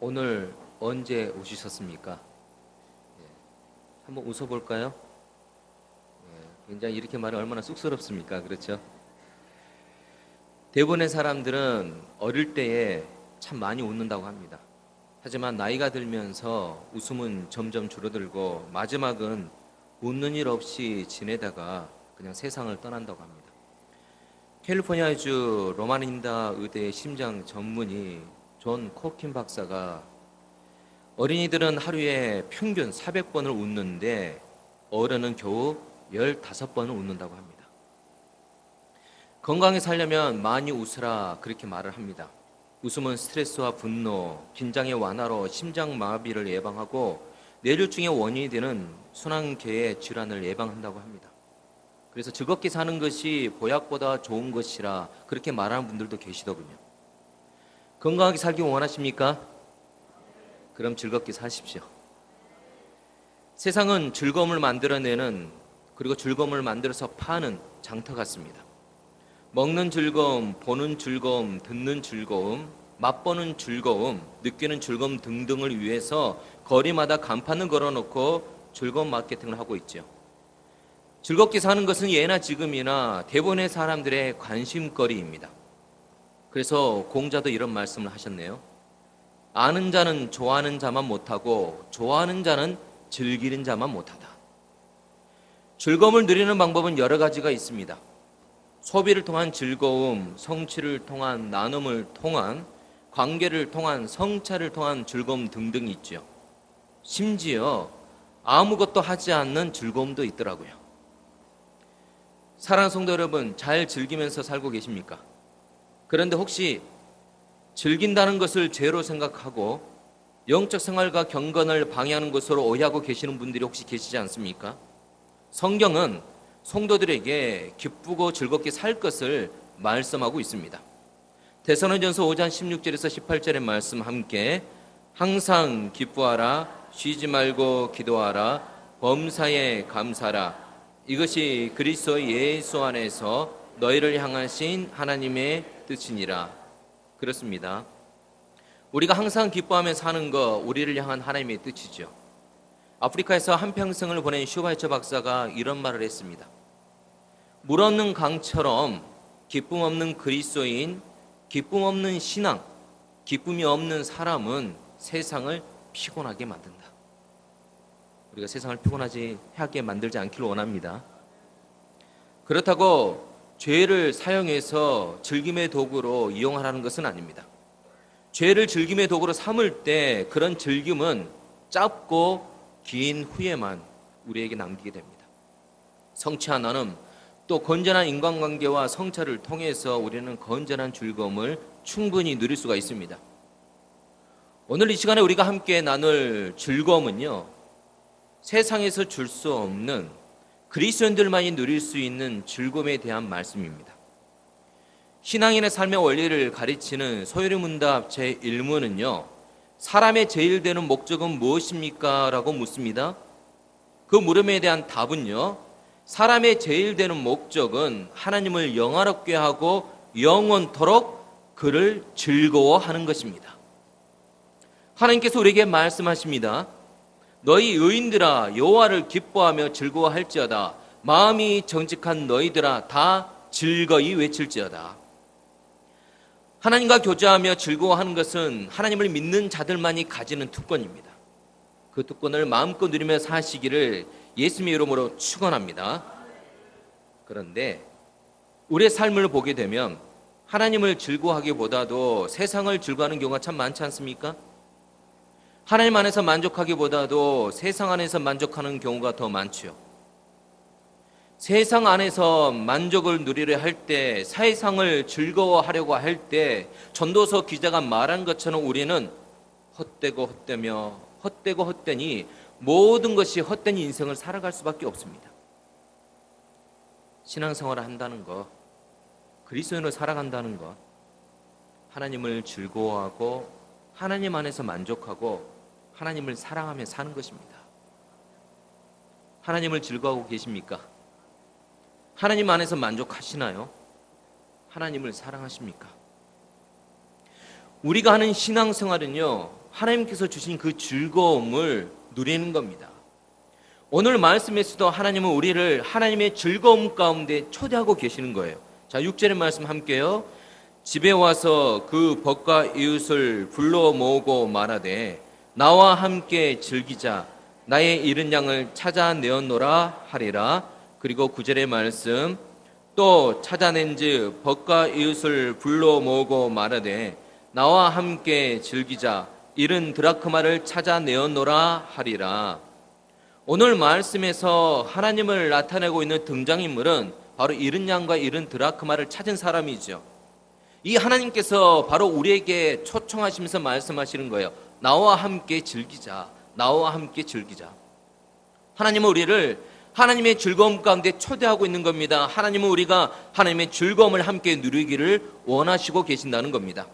오늘 언제 오셨습니까? 예, 한번 웃어볼까요? 굉장히 이렇게 말하면 얼마나 쑥스럽습니까? 그렇죠? 대부분의 사람들은 어릴 때에 참 많이 웃는다고 합니다. 하지만 나이가 들면서 웃음은 점점 줄어들고 마지막은 웃는 일 없이 지내다가 그냥 세상을 떠난다고 합니다. 캘리포니아주 로마린다 의대 심장 전문의 존 코킨 박사가 어린이들은 하루에 평균 400번을 웃는데 어른은 겨우 15번을 웃는다고 합니다. 건강히 살려면 많이 웃으라 그렇게 말을 합니다. 웃음은 스트레스와 분노, 긴장의 완화로 심장마비를 예방하고 뇌졸중의 원인이 되는 순환계의 질환을 예방한다고 합니다. 그래서 즐겁게 사는 것이 보약보다 좋은 것이라 그렇게 말하는 분들도 계시더군요. 건강하게 살기 원하십니까? 그럼 즐겁게 사십시오. 세상은 즐거움을 만들어내는 그리고 즐거움을 만들어서 파는 장터 같습니다. 먹는 즐거움, 보는 즐거움, 듣는 즐거움, 맛보는 즐거움, 느끼는 즐거움 등등을 위해서 거리마다 간판을 걸어놓고 즐거움 마케팅을 하고 있죠. 즐겁게 사는 것은 예나 지금이나 대부분의 사람들의 관심거리입니다. 그래서 공자도 이런 말씀을 하셨네요. 아는 자는 좋아하는 자만 못하고 좋아하는 자는 즐기는 자만 못하다. 즐거움을 누리는 방법은 여러 가지가 있습니다. 소비를 통한 즐거움, 성취를 통한 나눔을 통한 관계를 통한 성찰을 통한 즐거움 등등이 있죠. 심지어 아무것도 하지 않는 즐거움도 있더라고요. 사랑하는 성도 여러분, 잘 즐기면서 살고 계십니까? 그런데 혹시 즐긴다는 것을 죄로 생각하고 영적 생활과 경건을 방해하는 것으로 오해하고 계시는 분들이 혹시 계시지 않습니까? 성경은 성도들에게 기쁘고 즐겁게 살 것을 말씀하고 있습니다. 데살로니가전서 5장 16절에서 18절의 말씀 함께 항상 기뻐하라 쉬지 말고 기도하라 범사에 감사하라 이것이 그리스도 예수 안에서 너희를 향하신 하나님의 뜻이니라. 그렇습니다. 우리가 항상 기뻐하며 사는 것 우리를 향한 하나님의 뜻이죠. 아프리카에서 한평생을 보낸 슈바이처 박사가 이런 말을 했습니다. 물 없는 강처럼 기쁨 없는 그리스도인, 기쁨 없는 신앙, 기쁨이 없는 사람은 세상을 피곤하게 만든다. 우리가 세상을 피곤하게 만들지 않기를 원합니다. 그렇다고 죄를 사용해서 즐김의 도구로 이용하라는 것은 아닙니다. 죄를 즐김의 도구로 삼을 때 그런 즐김은 짧고 긴 후에만 우리에게 남기게 됩니다. 성취한 나눔 또 건전한 인간관계와 성찰을 통해서 우리는 건전한 즐거움을 충분히 누릴 수가 있습니다. 오늘 이 시간에 우리가 함께 나눌 즐거움은요, 세상에서 줄 수 없는 그리스도인들만이 누릴 수 있는 즐거움에 대한 말씀입니다. 신앙인의 삶의 원리를 가르치는 소요리문답 제1문은요, 사람의 제일 되는 목적은 무엇입니까? 라고 묻습니다. 그 물음에 대한 답은요, 사람의 제일 되는 목적은 하나님을 영화롭게 하고 영원토록 그를 즐거워하는 것입니다. 하나님께서 우리에게 말씀하십니다. 너희 의인들아 여호와를 기뻐하며 즐거워할지어다. 마음이 정직한 너희들아 다 즐거이 외칠지어다. 하나님과 교제하며 즐거워하는 것은 하나님을 믿는 자들만이 가지는 특권입니다. 그 특권을 마음껏 누리며 사시기를 예수님의 이름으로 축원합니다. 그런데 우리의 삶을 보게 되면 하나님을 즐거워하기보다도 세상을 즐거워하는 경우가 참 많지 않습니까? 하나님 안에서 만족하기보다도 세상 안에서 만족하는 경우가 더 많죠. 세상 안에서 만족을 누리려 할 때, 세상을 즐거워하려고 할 때 전도서 기자가 말한 것처럼 우리는 헛되고 헛되며 헛되고 헛되니 모든 것이 헛된 인생을 살아갈 수밖에 없습니다. 신앙생활을 한다는 것, 그리스도인으로 살아간다는 것, 하나님을 즐거워하고 하나님 안에서 만족하고 하나님을 사랑하며 사는 것입니다. 하나님을 즐거워하고 계십니까? 하나님 안에서 만족하시나요? 하나님을 사랑하십니까? 우리가 하는 신앙생활은요, 하나님께서 주신 그 즐거움을 누리는 겁니다. 오늘 말씀에서도 하나님은 우리를 하나님의 즐거움 가운데 초대하고 계시는 거예요. 자, 6절의 말씀 함께요. 집에 와서 그 벗과 이웃을 불러 모으고 말하되 나와 함께 즐기자. 나의 잃은 양을 찾아내었노라 하리라. 그리고 9절의 말씀 또 찾아낸즉 벗과 이웃을 불러 모으고 말하되 나와 함께 즐기자. 잃은 드라크마를 찾아내었노라 하리라. 오늘 말씀에서 하나님을 나타내고 있는 등장인물은 바로 잃은 양과 잃은 드라크마를 찾은 사람이죠. 이 하나님께서 바로 우리에게 초청하시면서 말씀하시는 거예요. 나와 함께 즐기자. 나와 함께 즐기자. 하나님은 우리를 하나님의 즐거움 가운데 초대하고 있는 겁니다. 하나님은 우리가 하나님의 즐거움을 함께 누리기를 원하시고 계신다는 겁니다.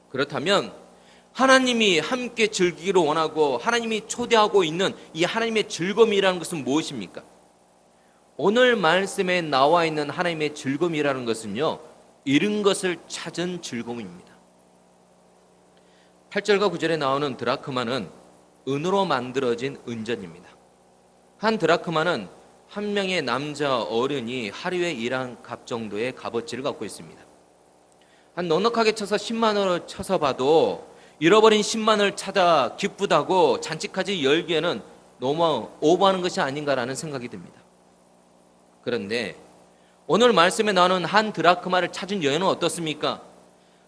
그렇다면 하나님이 함께 즐기기를 원하고 하나님이 초대하고 있는 이 하나님의 즐거움이라는 것은 무엇입니까? 오늘 말씀에 나와 있는 하나님의 즐거움이라는 것은요, 잃은 것을 찾은 즐거움입니다. 8절과 9절에 나오는 드라크마는 은으로 만들어진 은전입니다. 한 드라크마는 한 명의 남자 어른이 하루에 일한 값 정도의 값어치를 갖고 있습니다. 한 넉넉하게 쳐서 10만 원을 쳐서 봐도 잃어버린 10만 원을 찾아 기쁘다고 잔치까지 열기에는 너무 오버하는 것이 아닌가라는 생각이 듭니다. 그런데 오늘 말씀에 나오는 한 드라크마를 찾은 여인은 어떻습니까?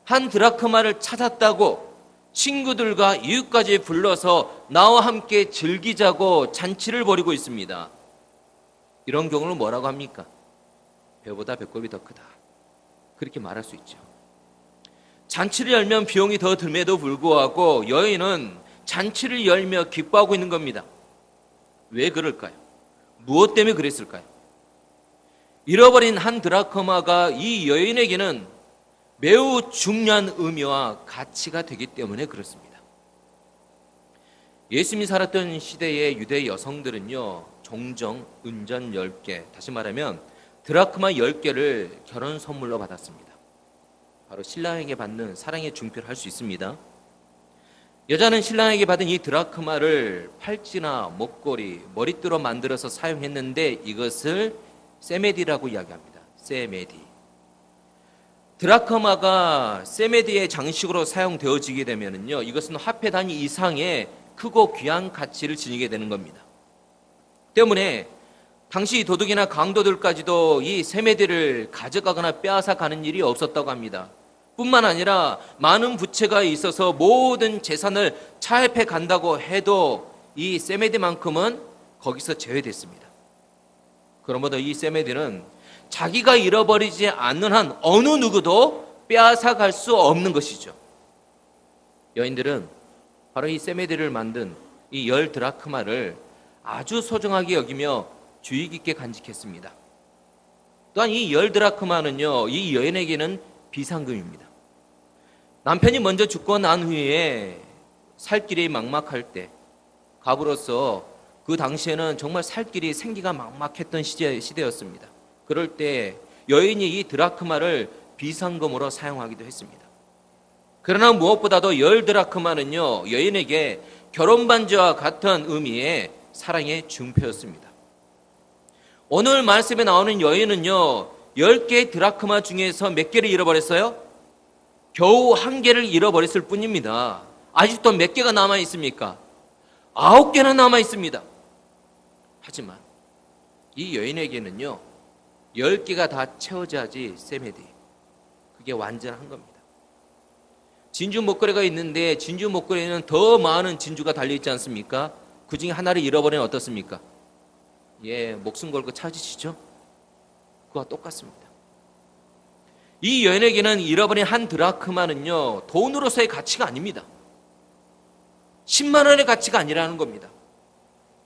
한 드라크마를 찾았다고 친구들과 이웃까지 불러서 나와 함께 즐기자고 잔치를 벌이고 있습니다. 이런 경우는 뭐라고 합니까? 배보다 배꼽이 더 크다. 그렇게 말할 수 있죠. 잔치를 열면 비용이 더 듦에도 불구하고 여인은 잔치를 열며 기뻐하고 있는 겁니다. 왜 그럴까요? 무엇 때문에 그랬을까요? 잃어버린 한 드라크마가 이 여인에게는 매우 중요한 의미와 가치가 되기 때문에 그렇습니다. 예수님이 살았던 시대의 유대 여성들은요, 종종 은전 10개, 다시 말하면 드라크마 10개를 결혼 선물로 받았습니다. 바로 신랑에게 받는 사랑의 중표를 할 수 있습니다. 여자는 신랑에게 받은 이 드라크마를 팔찌나 목걸이, 머리띠로 만들어서 사용했는데 이것을 세메디라고 이야기합니다. 세메디. 드라크마가 세메디의 장식으로 사용되어지게 되면요, 이것은 화폐 단위 이상의 크고 귀한 가치를 지니게 되는 겁니다. 때문에 당시 도둑이나 강도들까지도 이 세메디를 가져가거나 빼앗아 가는 일이 없었다고 합니다. 뿐만 아니라 많은 부채가 있어서 모든 재산을 차입해 간다고 해도 이 세메디만큼은 거기서 제외됐습니다. 그러므로 이 세메디는 자기가 잃어버리지 않는 한 어느 누구도 빼앗아 갈 수 없는 것이죠. 여인들은 바로 이 세메디를 만든 이 10 드라크마를 아주 소중하게 여기며 주의 깊게 간직했습니다. 또한 이 10 드라크마는요, 이 여인에게는 비상금입니다. 남편이 먼저 죽고 난 후에 살 길이 막막할 때 갑으로서 그 당시에는 정말 살 길이 생기가 막막했던 시대였습니다. 그럴 때 여인이 이 드라크마를 비상금으로 사용하기도 했습니다. 그러나 무엇보다도 10 드라크마는요, 여인에게 결혼 반지와 같은 의미의 사랑의 증표였습니다. 오늘 말씀에 나오는 여인은요, 10개의 드라크마 중에서 몇 개를 잃어버렸어요? 겨우 1개를 잃어버렸을 뿐입니다. 아직도 몇 개가 남아 있습니까? 9개나 남아 있습니다. 하지만 이 여인에게는요, 10개가 다 채워져야지 세메디, 그게 완전한 겁니다. 진주 목걸이가 있는데 진주 목걸이에는 더 많은 진주가 달려있지 않습니까? 그 중에 하나를 잃어버리면 어떻습니까? 예, 목숨 걸고 찾으시죠? 그와 똑같습니다. 이 여인에게는 잃어버린 한 드라크마는요, 돈으로서의 가치가 아닙니다. 10만 원의 가치가 아니라는 겁니다.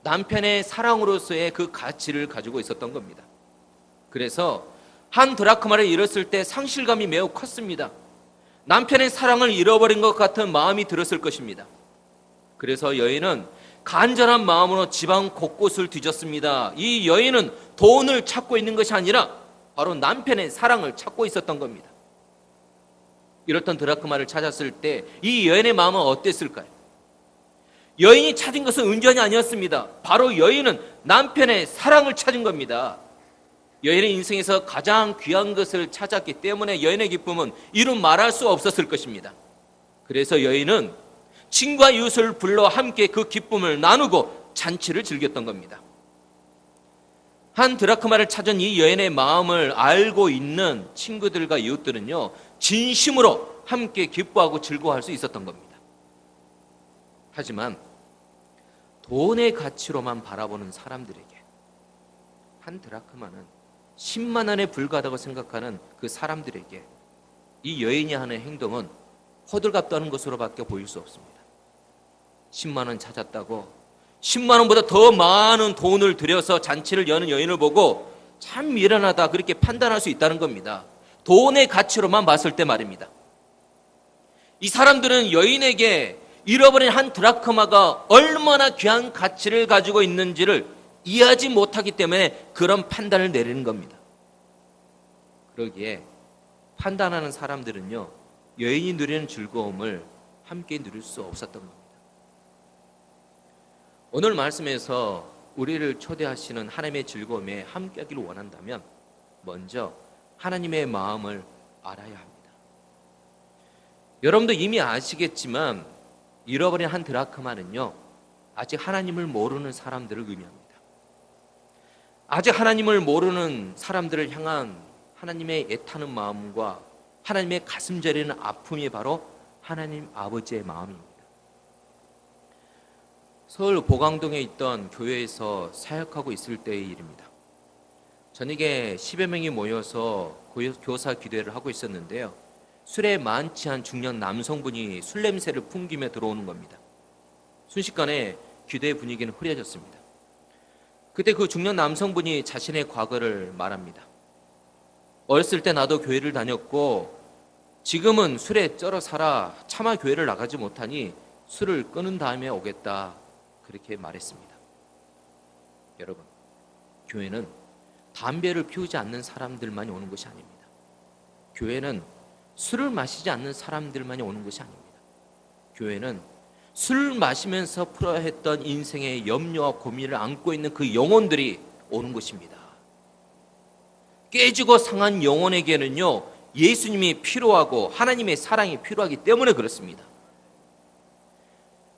남편의 사랑으로서의 그 가치를 가지고 있었던 겁니다. 그래서 한 드라크마를 잃었을 때 상실감이 매우 컸습니다. 남편의 사랑을 잃어버린 것 같은 마음이 들었을 것입니다. 그래서 여인은 간절한 마음으로 지방 곳곳을 뒤졌습니다. 이 여인은 돈을 찾고 있는 것이 아니라 바로 남편의 사랑을 찾고 있었던 겁니다. 잃었던 드라크마를 찾았을 때 이 여인의 마음은 어땠을까요? 여인이 찾은 것은 은전이 아니었습니다. 바로 여인은 남편의 사랑을 찾은 겁니다. 여인의 인생에서 가장 귀한 것을 찾았기 때문에 여인의 기쁨은 이루 말할 수 없었을 것입니다. 그래서 여인은 친구와 이웃을 불러 함께 그 기쁨을 나누고 잔치를 즐겼던 겁니다. 한 드라크마를 찾은 이 여인의 마음을 알고 있는 친구들과 이웃들은요, 진심으로 함께 기뻐하고 즐거워할 수 있었던 겁니다. 하지만 돈의 가치로만 바라보는 사람들에게 한 드라크마는 10만 원에 불과하다고 생각하는 그 사람들에게 이 여인이 하는 행동은 호들갑 떠는 것으로밖에 보일 수 없습니다. 10만 원 찾았다고 10만 원보다 더 많은 돈을 들여서 잔치를 여는 여인을 보고 참 미련하다 그렇게 판단할 수 있다는 겁니다. 돈의 가치로만 봤을 때 말입니다. 이 사람들은 여인에게 잃어버린 한 드라크마가 얼마나 귀한 가치를 가지고 있는지를 이해하지 못하기 때문에 그런 판단을 내리는 겁니다. 그러기에 판단하는 사람들은요, 여인이 누리는 즐거움을 함께 누릴 수 없었던 겁니다. 오늘 말씀에서 우리를 초대하시는 하나님의 즐거움에 함께하기를 원한다면 먼저 하나님의 마음을 알아야 합니다. 여러분도 이미 아시겠지만 잃어버린 한 드라크마는요, 아직 하나님을 모르는 사람들을 의미합니다. 아직 하나님을 모르는 사람들을 향한 하나님의 애타는 마음과 하나님의 가슴 저리는 아픔이 바로 하나님 아버지의 마음입니다. 서울 보강동에 있던 교회에서 사역하고 있을 때의 일입니다. 저녁에 10여 명이 모여서 교사 기도회를 하고 있었는데요, 술에 많지 않은 중년 남성분이 술 냄새를 풍기며 들어오는 겁니다. 순식간에 기도의 분위기는 흐려졌습니다. 그때 그 중년 남성분이 자신의 과거를 말합니다. 어렸을 때 나도 교회를 다녔고 지금은 술에 쩔어 살아 차마 교회를 나가지 못하니 술을 끊은 다음에 오겠다, 그렇게 말했습니다. 여러분, 교회는 담배를 피우지 않는 사람들만이 오는 것이 아닙니다. 교회는 술을 마시지 않는 사람들만이 오는 것이 아닙니다. 교회는 술 마시면서 풀어야 했던 인생의 염려와 고민을 안고 있는 그 영혼들이 오는 것입니다. 깨지고 상한 영혼에게는요, 예수님이 필요하고 하나님의 사랑이 필요하기 때문에 그렇습니다.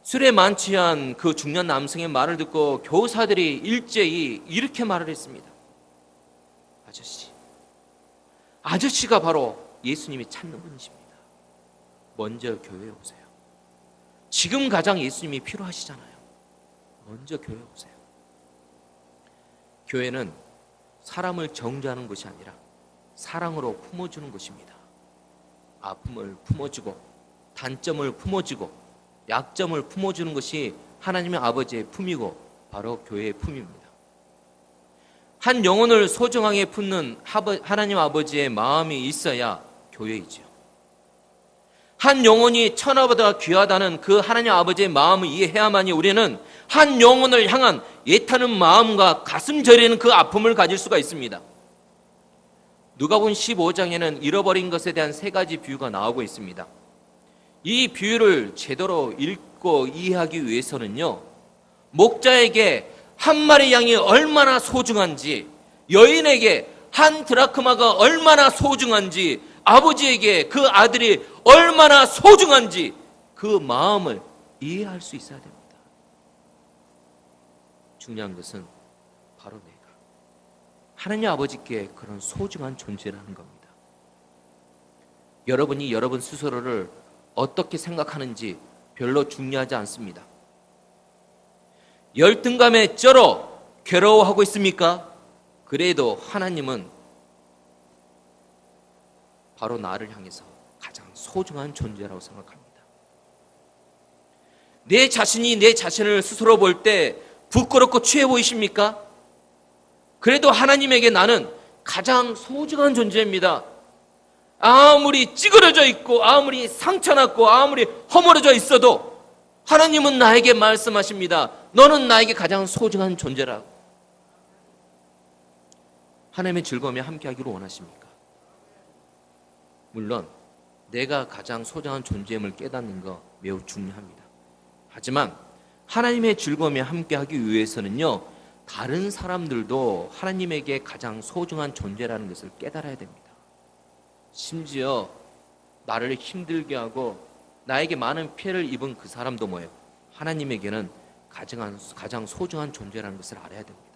술에 만취한 그 중년 남성의 말을 듣고 교사들이 일제히 이렇게 말을 했습니다. 아저씨가 바로 예수님이 찾는 분이십니다. 먼저 교회에 오세요. 지금 가장 예수님이 필요하시잖아요. 먼저 교회에 오세요. 교회는 사람을 정죄하는 것이 아니라 사랑으로 품어주는 것입니다. 아픔을 품어주고 단점을 품어주고 약점을 품어주는 것이 하나님의 아버지의 품이고 바로 교회의 품입니다. 한 영혼을 소중하게 품는 하나님 아버지의 마음이 있어야 교회이죠. 한 영혼이 천하보다 귀하다는 그 하나님 아버지의 마음을 이해해야만이 우리는 한 영혼을 향한 애타는 마음과 가슴 저리는 그 아픔을 가질 수가 있습니다. 누가복음 15장에는 잃어버린 것에 대한 3가지 비유가 나오고 있습니다. 이 비유를 제대로 읽고 이해하기 위해서는요, 목자에게 한 마리 양이 얼마나 소중한지, 여인에게 한 드라크마가 얼마나 소중한지, 아버지에게 그 아들이 얼마나 소중한지 그 마음을 이해할 수 있어야 됩니다. 중요한 것은 바로 내가 하나님 아버지께 그런 소중한 존재라는 겁니다. 여러분이 여러분 스스로를 어떻게 생각하는지 별로 중요하지 않습니다. 열등감에 쩔어 괴로워하고 있습니까? 그래도 하나님은 바로 나를 향해서 가장 소중한 존재라고 생각합니다. 내 자신이 내 자신을 스스로 볼 때 부끄럽고 취해 보이십니까? 그래도 하나님에게 나는 가장 소중한 존재입니다. 아무리 찌그러져 있고 아무리 상처났고 아무리 허물어져 있어도 하나님은 나에게 말씀하십니다. 너는 나에게 가장 소중한 존재라고. 하나님의 즐거움에 함께하기를 원하십니까? 물론 내가 가장 소중한 존재임을 깨닫는 거 매우 중요합니다. 하지만 하나님의 즐거움에 함께하기 위해서는요, 다른 사람들도 하나님에게 가장 소중한 존재라는 것을 깨달아야 됩니다. 심지어 나를 힘들게 하고 나에게 많은 피해를 입은 그 사람도 뭐예요? 하나님에게는 가장 소중한 존재라는 것을 알아야 됩니다.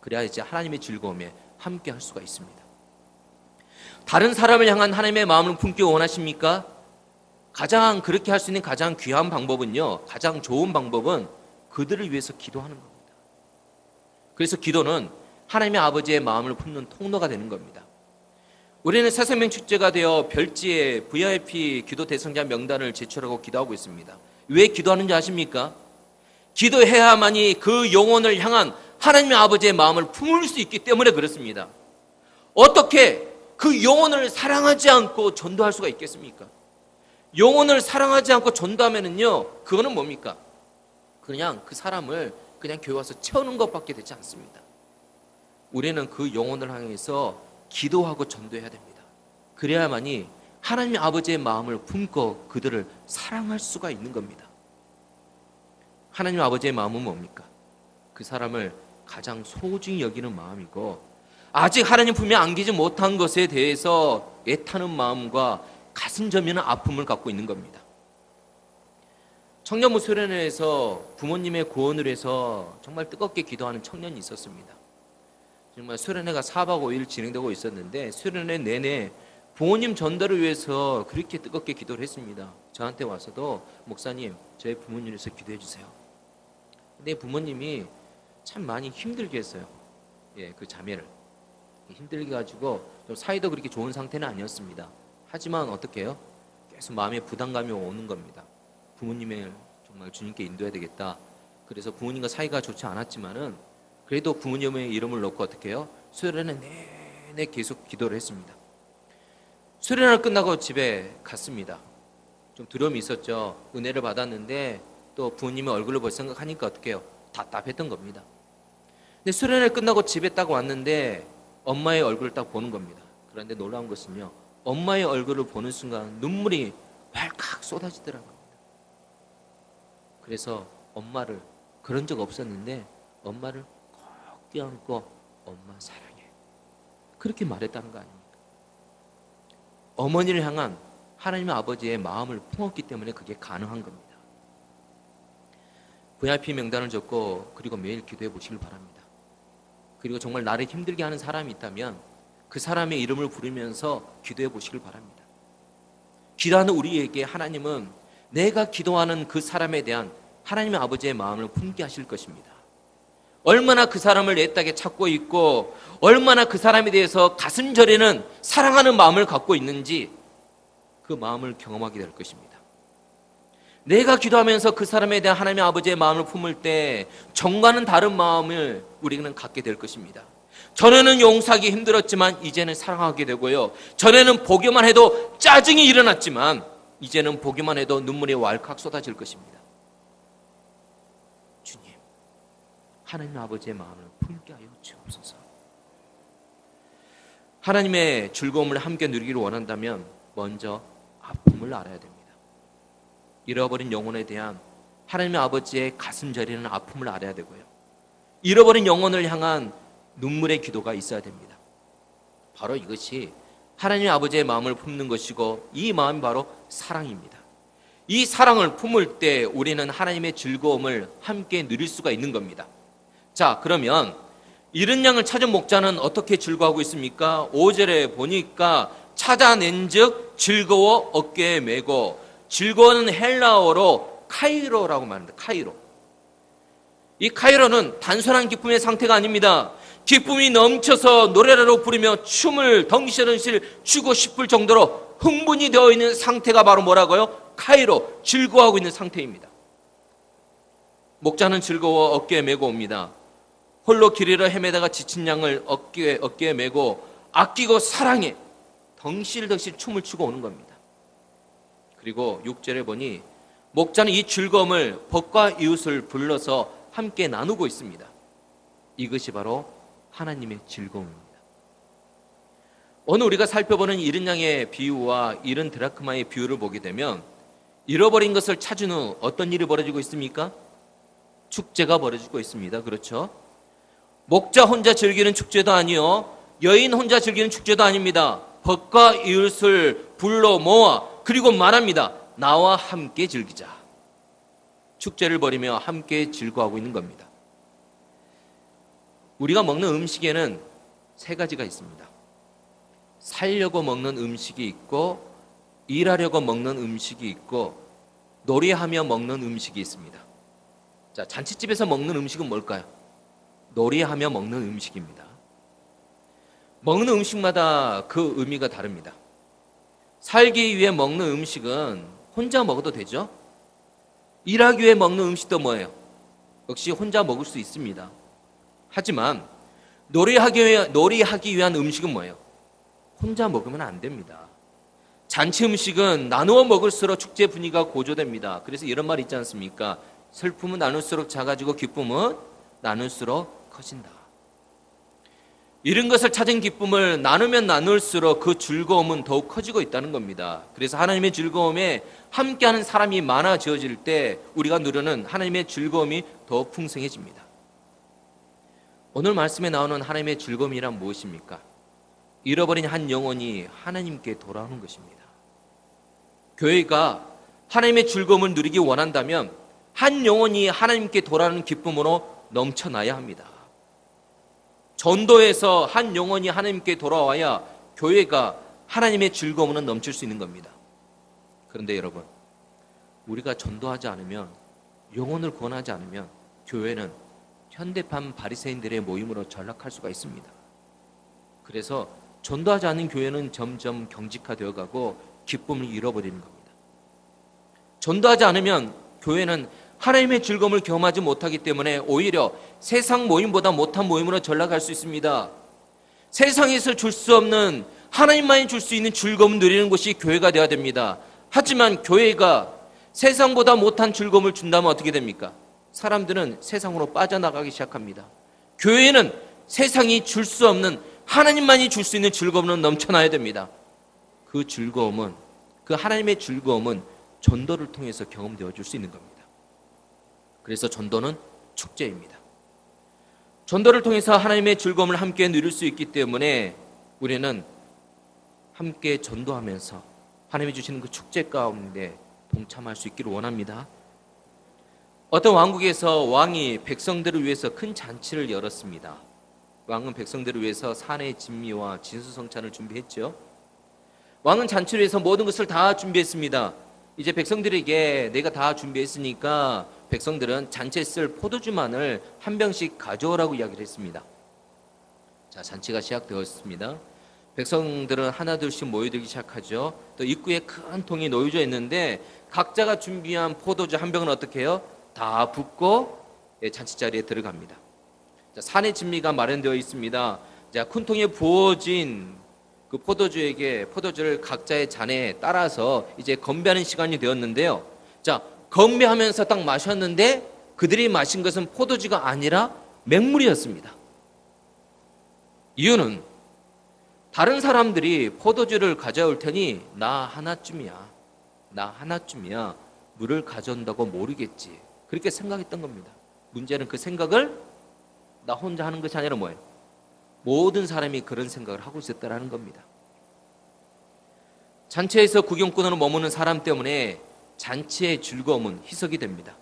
그래야 이제 하나님의 즐거움에 함께할 수가 있습니다. 다른 사람을 향한 하나님의 마음을 품기 원하십니까? 그렇게 할 수 있는 가장 귀한 방법은요, 가장 좋은 방법은 그들을 위해서 기도하는 겁니다. 그래서 기도는 하나님의 아버지의 마음을 품는 통로가 되는 겁니다. 우리는 새생명 축제가 되어 별지에 VIP 기도 대상자 명단을 제출하고 기도하고 있습니다. 왜 기도하는지 아십니까? 기도해야만이 그 영혼을 향한 하나님의 아버지의 마음을 품을 수 있기 때문에 그렇습니다. 어떻게 그 영혼을 사랑하지 않고 전도할 수가 있겠습니까? 영혼을 사랑하지 않고 전도하면은요, 그거는 뭡니까? 그냥 그 사람을 그냥 교회 와서 채우는 것밖에 되지 않습니다. 우리는 그 영혼을 향해서 기도하고 전도해야 됩니다. 그래야만이 하나님 아버지의 마음을 품고 그들을 사랑할 수가 있는 겁니다. 하나님 아버지의 마음은 뭡니까? 그 사람을 가장 소중히 여기는 마음이고, 아직 하나님 품에 안기지 못한 것에 대해서 애타는 마음과 가슴 저미는 아픔을 갖고 있는 겁니다. 청년부 수련회에서 부모님의 구원을 위해서 정말 뜨겁게 기도하는 청년이 있었습니다. 정말 수련회가 4박 5일 진행되고 있었는데 수련회 내내 부모님 전도를 위해서 그렇게 뜨겁게 기도를 했습니다. 저한테 와서도 목사님, 저희 부모님 위해서 기도해 주세요. 근데 부모님이 참 많이 힘들게 했어요. 그 자매를 힘들게 가지고 좀 사이도 그렇게 좋은 상태는 아니었습니다. 하지만 어떻게 해요? 계속 마음에 부담감이 오는 겁니다. 부모님을 정말 주님께 인도해야 되겠다. 그래서 부모님과 사이가 좋지 않았지만은 그래도 부모님의 이름을 놓고 어떻게 해요? 수련회 내내 계속 기도를 했습니다. 수련회 끝나고 집에 갔습니다. 좀 두려움이 있었죠. 은혜를 받았는데 또 부모님의 얼굴을 볼 생각하니까 어떻게 해요? 답답했던 겁니다. 근데 수련회 끝나고 집에 딱 왔는데 엄마의 얼굴을 딱 보는 겁니다. 그런데 놀라운 것은요, 엄마의 얼굴을 보는 순간 눈물이 왈칵 쏟아지더라고요. 그래서 엄마를, 그런 적 없었는데 엄마를 꼭 껴안고 엄마 사랑해, 그렇게 말했다는 거 아닙니까? 어머니를 향한 하나님의 아버지의 마음을 품었기 때문에 그게 가능한 겁니다. VIP 명단을 적고 그리고 매일 기도해 보시길 바랍니다. 그리고 정말 나를 힘들게 하는 사람이 있다면 그 사람의 이름을 부르면서 기도해 보시길 바랍니다. 기도하는 우리에게 하나님은 내가 기도하는 그 사람에 대한 하나님의 아버지의 마음을 품게 하실 것입니다. 얼마나 그 사람을 애타게 찾고 있고 얼마나 그 사람에 대해서 가슴 저리는 사랑하는 마음을 갖고 있는지 그 마음을 경험하게 될 것입니다. 내가 기도하면서 그 사람에 대한 하나님의 아버지의 마음을 품을 때 정과는 다른 마음을 우리는 갖게 될 것입니다. 전에는 용서하기 힘들었지만 이제는 사랑하게 되고요, 전에는 보기만 해도 짜증이 일어났지만 이제는 보기만 해도 눈물이 왈칵 쏟아질 것입니다. 주님, 하나님 아버지의 마음을 품게 하여 주옵소서. 하나님의 즐거움을 함께 누리기를 원한다면 먼저 아픔을 알아야 됩니다. 잃어버린 영혼에 대한 하나님의 아버지의 가슴 저리는 아픔을 알아야 되고요, 잃어버린 영혼을 향한 눈물의 기도가 있어야 됩니다. 바로 이것이 하나님의 아버지의 마음을 품는 것이고, 이 마음이 바로 사랑입니다. 이 사랑을 품을 때 우리는 하나님의 즐거움을 함께 누릴 수가 있는 겁니다. 자, 그러면 잃은 양을 찾은 목자는 어떻게 즐거워하고 있습니까? 5절에 보니까 찾아낸 즉 즐거워 어깨에 메고, 즐거워는 헬라어로 카이로라고 말합니다. 카이로. 이 카이로는 단순한 기쁨의 상태가 아닙니다. 기쁨이 넘쳐서 노래라로 부르며 춤을 덩실덩실 추고 싶을 정도로 흥분이 되어 있는 상태가 바로 뭐라고요? 카이로, 즐거워하고 있는 상태입니다. 목자는 즐거워 어깨에 메고 옵니다. 홀로 길 잃어 헤매다가 지친 양을 어깨에 메고 아끼고 사랑해 덩실덩실 춤을 추고 오는 겁니다. 그리고 6절에 보니 목자는 이 즐거움을 벗과 이웃을 불러서 함께 나누고 있습니다. 이것이 바로 하나님의 즐거움입니다. 오늘 우리가 살펴보는 이른 양의 비유와 이른 드라크마의 비유를 보게 되면 잃어버린 것을 찾은 후 어떤 일이 벌어지고 있습니까? 축제가 벌어지고 있습니다. 그렇죠? 목자 혼자 즐기는 축제도 아니요, 여인 혼자 즐기는 축제도 아닙니다. 벗과 이웃을 불러 모아 그리고 말합니다. 나와 함께 즐기자. 축제를 벌이며 함께 즐거워하고 있는 겁니다. 우리가 먹는 음식에는 세 가지가 있습니다. 살려고 먹는 음식이 있고, 일하려고 먹는 음식이 있고, 놀이하며 먹는 음식이 있습니다. 자, 잔치집에서 먹는 음식은 뭘까요? 놀이하며 먹는 음식입니다. 먹는 음식마다 그 의미가 다릅니다. 살기 위해 먹는 음식은 혼자 먹어도 되죠? 일하기 위해 먹는 음식도 뭐예요? 역시 혼자 먹을 수 있습니다. 하지만 놀이하기 위한 음식은 뭐예요? 혼자 먹으면 안 됩니다. 잔치 음식은 나누어 먹을수록 축제 분위기가 고조됩니다. 그래서 이런 말 있지 않습니까? 슬픔은 나눌수록 작아지고 기쁨은 나눌수록 커진다. 이런 것을 찾은 기쁨을 나누면 나눌수록 그 즐거움은 더욱 커지고 있다는 겁니다. 그래서 하나님의 즐거움에 함께하는 사람이 많아지어질 때 우리가 누리는 하나님의 즐거움이 더욱 풍성해집니다. 오늘 말씀에 나오는 하나님의 즐거움이란 무엇입니까? 잃어버린 한 영혼이 하나님께 돌아오는 것입니다. 교회가 하나님의 즐거움을 누리기 원한다면 한 영혼이 하나님께 돌아오는 기쁨으로 넘쳐나야 합니다. 전도에서 한 영혼이 하나님께 돌아와야 교회가 하나님의 즐거움으로 넘칠 수 있는 겁니다. 그런데 여러분, 우리가 전도하지 않으면, 영혼을 구원하지 않으면 교회는 현대판 바리새인들의 모임으로 전락할 수가 있습니다. 그래서 전도하지 않는 교회는 점점 경직화되어 가고 기쁨을 잃어버리는 겁니다. 전도하지 않으면 교회는 하나님의 즐거움을 경험하지 못하기 때문에 오히려 세상 모임보다 못한 모임으로 전락할 수 있습니다. 세상에서 줄 수 없는, 하나님만이 줄 수 있는 즐거움을 누리는 곳이 교회가 되어야 됩니다. 하지만 교회가 세상보다 못한 즐거움을 준다면 어떻게 됩니까? 사람들은 세상으로 빠져나가기 시작합니다. 교회는 세상이 줄 수 없는, 하나님만이 줄 수 있는 즐거움으로 넘쳐나야 됩니다. 그 즐거움은, 그 하나님의 즐거움은 전도를 통해서 경험되어 줄 수 있는 겁니다. 그래서 전도는 축제입니다. 전도를 통해서 하나님의 즐거움을 함께 누릴 수 있기 때문에 우리는 함께 전도하면서 하나님이 주시는 그 축제 가운데 동참할 수 있기를 원합니다. 어떤 왕국에서 왕이 백성들을 위해서 큰 잔치를 열었습니다. 왕은 백성들을 위해서 산의 진미와 진수성찬을 준비했죠. 왕은 잔치를 위해서 모든 것을 다 준비했습니다. 이제 백성들에게 내가 다 준비했으니까 백성들은 잔치에 쓸 포도주만을 한 병씩 가져오라고 이야기를 했습니다. 자, 잔치가 시작되었습니다. 백성들은 하나둘씩 모여들기 시작하죠. 또 입구에 큰 통이 놓여져 있는데 각자가 준비한 포도주 한 병은 어떻게 해요? 다 붓고 잔치 자리에 들어갑니다. 자, 산의 진미가 마련되어 있습니다. 자, 큰 통에 부어진 그 포도주를 각자의 잔에 따라서 이제 건배하는 시간이 되었는데요. 자, 건배하면서 딱 마셨는데 그들이 마신 것은 포도주가 아니라 맹물이었습니다. 이유는 다른 사람들이 포도주를 가져올 테니 나 하나쯤이야 물을 가져온다고 모르겠지, 그렇게 생각했던 겁니다. 문제는 그 생각을 나 혼자 하는 것이 아니라 뭐예요? 모든 사람이 그런 생각을 하고 있었다는 겁니다. 잔치에서 구경꾼으로 머무는 사람 때문에 잔치의 즐거움은 희석이 됩니다.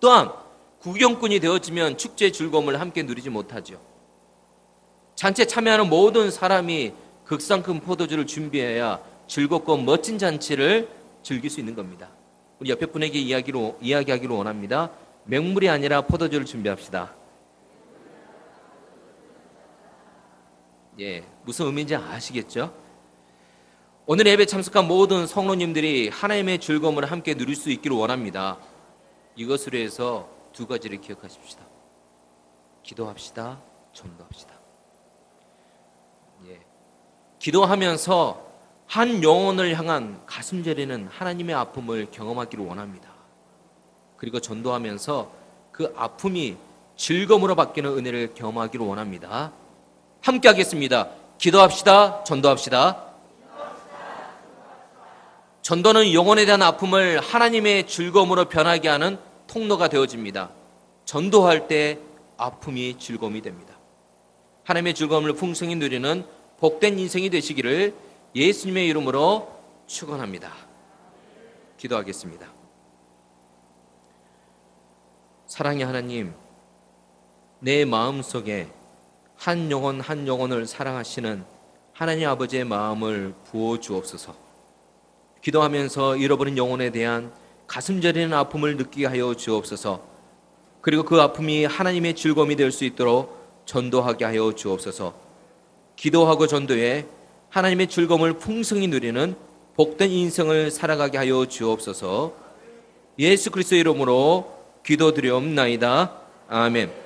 또한 구경꾼이 되어지면 축제의 즐거움을 함께 누리지 못하죠. 잔치에 참여하는 모든 사람이 극상큼 포도주를 준비해야 즐겁고 멋진 잔치를 즐길 수 있는 겁니다. 우리 옆에 분에게 이야기하기로 원합니다. 맹물이 아니라 포도주를 준비합시다. 예, 무슨 의미인지 아시겠죠? 오늘 예배 참석한 모든 성도님들이 하나님의 즐거움을 함께 누릴 수 있기를 원합니다. 이것으로 해서 두 가지를 기억하십시다. 기도합시다. 전도합시다. 예, 기도하면서 한 영혼을 향한 가슴 저리는 하나님의 아픔을 경험하기를 원합니다. 그리고 전도하면서 그 아픔이 즐거움으로 바뀌는 은혜를 경험하기를 원합니다. 함께 하겠습니다. 기도합시다. 전도합시다. 전도는 영혼에 대한 아픔을 하나님의 즐거움으로 변하게 하는 통로가 되어집니다. 전도할 때 아픔이 즐거움이 됩니다. 하나님의 즐거움을 풍성히 누리는 복된 인생이 되시기를 예수님의 이름으로 축원합니다. 기도하겠습니다. 사랑의 하나님, 내 마음속에 한 영혼 한 영혼을 사랑하시는 하나님 아버지의 마음을 부어 주옵소서. 기도하면서 잃어버린 영혼에 대한 가슴 저리는 아픔을 느끼게 하여 주옵소서. 그리고 그 아픔이 하나님의 즐거움이 될 수 있도록 전도하게 하여 주옵소서. 기도하고 전도에 하나님의 즐거움을 풍성히 누리는 복된 인생을 살아가게 하여 주옵소서. 예수 그리스도의 이름으로 기도드리옵나이다. 아멘.